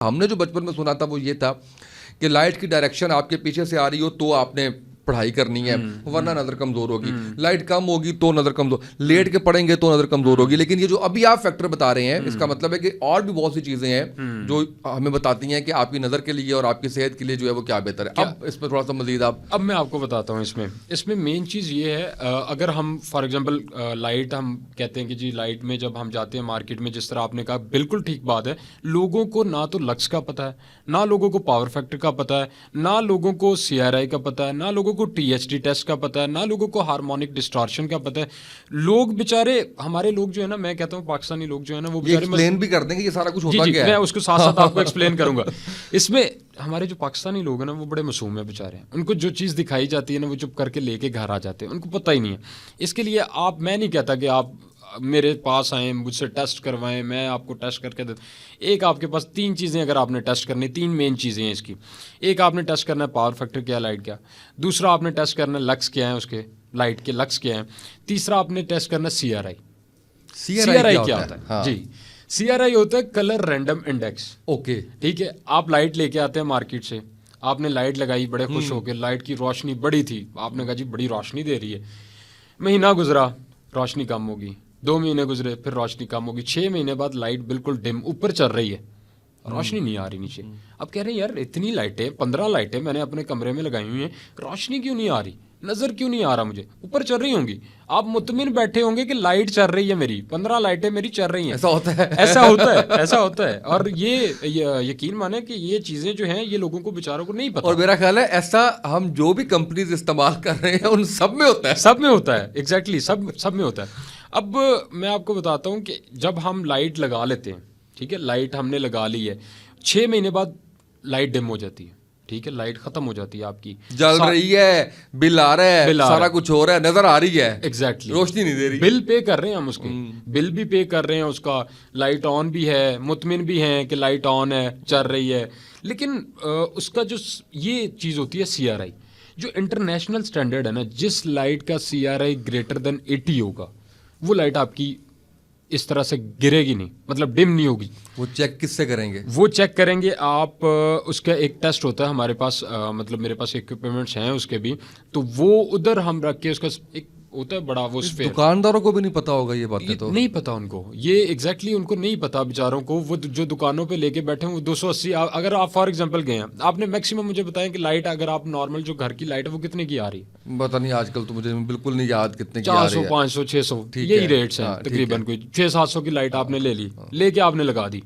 हमने जो बचपन में सुना था वो ये था कि लाइट की डायरेक्शन आपके पीछे से आ रही हो तो आपने पढ़ाई करनी है, वरना नजर कमजोर होगी। लाइट कम होगी तो नजर कमजोर, लेट के पढ़ेंगे तो नजर कमजोर होगी। लेकिन ये जो अभी आप फैक्टर बता रहे हैं, इसका मतलब है कि और भी बहुत सी चीजें हैं जो हमें बताती हैं कि आपकी नजर के लिए और आपकी सेहत के लिए जो है वो क्या बेहतर है। अब इस पर थोड़ा सा मजीद आप। अब मैं आपको बताता हूँ इसमें मेन चीज़ ये है, अगर हम फॉर एग्जांपल लाइट, हम कहते हैं कि जी लाइट में जब हम जाते हैं मार्केट में, जिस तरह आपने कहा बिल्कुल ठीक बात है, लोगों को ना तो लक्स का पता है, ना लोगों को पावर फैक्टर का पता है, ना लोगों को CRI का पता है, ना लोगों को THD टेस्ट का पता है, ना लोगों को हार्मोनिक डिस्टॉर्शन का पता है। लोग बेचारे, हमारे लोग जो है ना, मैं कहता हूँ पाकिस्तानी लोग जो है ना, वो बेचारे एक्सप्लेन भी कर देंगे ये सारा कुछ होता जी, क्या मैं है। उसको साथ साथ आपको एक्सप्लेन करूंगा। इसमें हमारे जो पाकिस्तानी लोग हैं ना, वो बड़े मासूम है बेचारे। उनको जो चीज़ दिखाई जाती है ना, वो चुप करके लेके घर आ जाते हैं, उनको पता ही नहीं है। इसके लिए मैं नहीं कहता कि आप मेरे पास आएँ, मुझसे टेस्ट करवाएं, मैं आपको टेस्ट करके दे। एक आपके पास 3 चीज़ें अगर आपने टेस्ट करनी, 3 मेन चीज़ें हैं इसकी। एक आपने टेस्ट करना है पावर फैक्टर क्या, लाइट क्या। दूसरा आपने टेस्ट करना है लक्स क्या है, उसके लाइट के लक्स क्या है। तीसरा आपने टेस्ट करना है CRI। CRI क्या होता है? हाँ। जी, CRI होता है कलर रैंडम इंडेक्स। ओके, ठीक है, आप लाइट लेके आते हैं मार्केट से, आपने लाइट लगाई, बड़े खुश होकर, लाइट की रोशनी बड़ी थी, आपने कहा जी बड़ी रोशनी दे रही है। महीना गुजरा, रोशनी कम होगी। 2 महीने गुजरे, फिर रोशनी कम होगी। 6 महीने बाद लाइट बिल्कुल डिम ऊपर चल रही है, रोशनी नहीं आ रही नीचे। अब कह रहे हैं यार इतनी लाइटें, 15 लाइटें मैंने अपने कमरे में लगाई हुई हैं, रोशनी क्यों नहीं आ रही, नजर क्यों नहीं आ रहा मुझे, ऊपर चल रही होंगी। आप मुतमिन बैठे होंगे कि लाइट चल रही है मेरी, 15 लाइटें मेरी चल रही हैं। ऐसा होता है। ऐसा होता है, ऐसा होता है। और ये यकीन माने कि ये चीजें जो हैं, ये लोगों को बेचारों को नहीं पता। और मेरा ख्याल है ऐसा हम जो भी कंपनीज इस्तेमाल कर रहे हैं उन सब में होता है। सब में होता है, एग्जैक्टली, सब में होता है। अब मैं आपको बताता हूँ कि जब हम लाइट लगा लेते हैं, ठीक है, लाइट हमने लगा ली है, 6 महीने बाद लाइट डिम हो जाती है। ठीक है, लाइट खत्म हो जाती है आपकी, जल रही है, बिल आ रहा है, सारा कुछ हो रहा है, नजर आ रही है, एग्जैक्टली, रोशनी नहीं दे रही। बिल पे कर रहे हैं हम उसके, बिल भी पे कर रहे हैं उसका, लाइट ऑन भी है, मुतमिन भी हैं कि लाइट ऑन है, चल रही है। लेकिन उसका जो ये चीज़ होती है CRI, जो इंटरनेशनल स्टैंडर्ड है ना, जिस लाइट का CRI ग्रेटर देन 80 होगा, वो लाइट आपकी इस तरह से गिरेगी नहीं, मतलब डिम नहीं होगी। वो चेक किससे करेंगे? वो चेक करेंगे आप, उसका एक टेस्ट होता है हमारे पास, मतलब मेरे पास इक्विपमेंट्स हैं उसके भी, तो वो उधर हम रख के, उसका एक होता है बड़ा वो स्फेयर। दुकानदारों को भी नहीं पता होगा ये बातें, तो नहीं पता उनको, ये एग्जैक्टली उनको नहीं पता बेचारों को। वो जो दुकानों पे लेके बैठे हैं, वो 280, अगर आप फॉर एग्जांपल गए हैं, आपने मैक्सिमम मुझे बताया कि लाइट, अगर आप नॉर्मल जो घर की लाइट है, वो कितने की आ रही है? पता नहीं, आजकल तो मुझे बिल्कुल नहीं याद कितने की आ रही 400, है। 500, 600, यही रेट्स हैं तकरीबन। कोई 600-700 की लाइट आपने ले ली, लेके आपने लगा दी।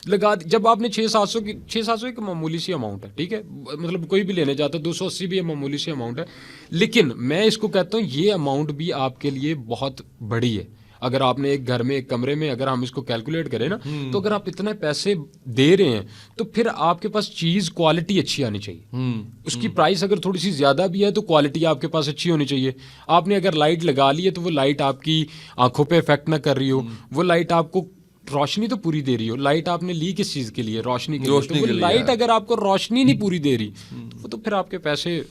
जब आपने 600 एक मामूली सी अमाउंट है, ठीक है, मतलब कोई भी लेने जाता है, 280 भी मामूली सी अमाउंट है। लेकिन मैं इसको कहता हूँ ये अमाउंट भी आपके लिए बहुत बड़ी है। अगर आपने एक घर में, एक कमरे में, अगर हम इसको कैलकुलेट करें ना, तो अगर आप इतने पैसे दे रहे हैं, तो फिर आपके पास चीज़ क्वालिटी अच्छी आनी चाहिए। उसकी प्राइस अगर थोड़ी सी ज़्यादा भी है, तो क्वालिटी आपके पास अच्छी होनी चाहिए। आपने अगर लाइट लगा ली है, तो वो लाइट आपकी आंखों पे इफेक्ट ना कर रही हो, वो लाइट आपको रोशनी तो पूरी दे रही हो। लाइट आपने ली किस चीज़ के लिए? रोशनी के लिए। तो वो लाइट अगर आपको रोशनी नहीं पूरी दे रही, तो फिर आपके पैसे